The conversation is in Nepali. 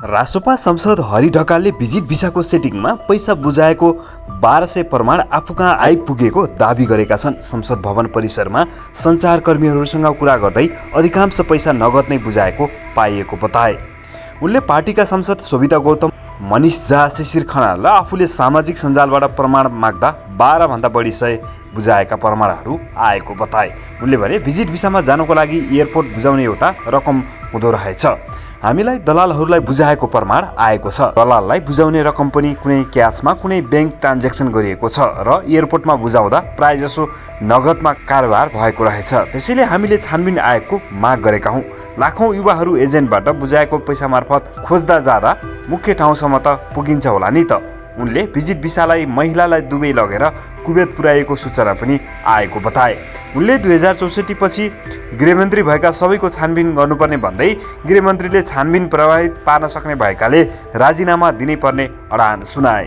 राष्ट्रपा सांसद हरि ढकालले भिजिट भिसाको सेटिङमा पैसा बुझाएको 1200 प्रमाण आफू कहाँ आइपुगेको दावी गरेका छन्। संसद भवन परिसरमा सञ्चारकर्मीहरूसँग कुरा गर्दै अधिकांश पैसा नगद नै बुझाएको पाइएको बताए। उनले पार्टीका सांसद सोभिता गौतम, मनिष झा, शिशिर खनाल र आफूले सामाजिक सञ्जालबाट प्रमाण माग्दा 12 भन्दा बढी सय बुझाएका प्रमाणहरू आएको बताए। उनले भने भिजिट भिसामा जानको लागि एयरपोर्ट बुझाउने एउटा रकम हुँदो रहेछ। हामीलाई दलालहरूलाई बुझाएको प्रमाण आएको छ। दलाललाई बुझाउने रकम पनि कुनै क्यासमा कुनै ब्याङ्क ट्रान्ज्याक्सन गरिएको छ र एयरपोर्टमा बुझाउँदा प्रायजसो नगदमा कारोबार भएको रहेछ। त्यसैले हामीले छानबिन आयोगको माग गरेका हौँ। लाखौँ युवाहरू एजेन्टबाट बुझाएको पैसा मार्फत खोज्दा जाँदा मुख्य ठाउँसम्म त पुगिन्छ होला नि त। उनले भिजिट भिसालाई महिलालाई दुबई लगेर कुवेत पुर्याएको सूचना पनि आएको बताए। उनले 2064 पछि गृहमन्त्री भएका सबैको छानबिन गर्नुपर्ने भन्दै गृहमन्त्रीले छानबिन प्रभावित पार्न सक्ने भएकाले राजीनामा दिनै पर्ने अडान सुनाए।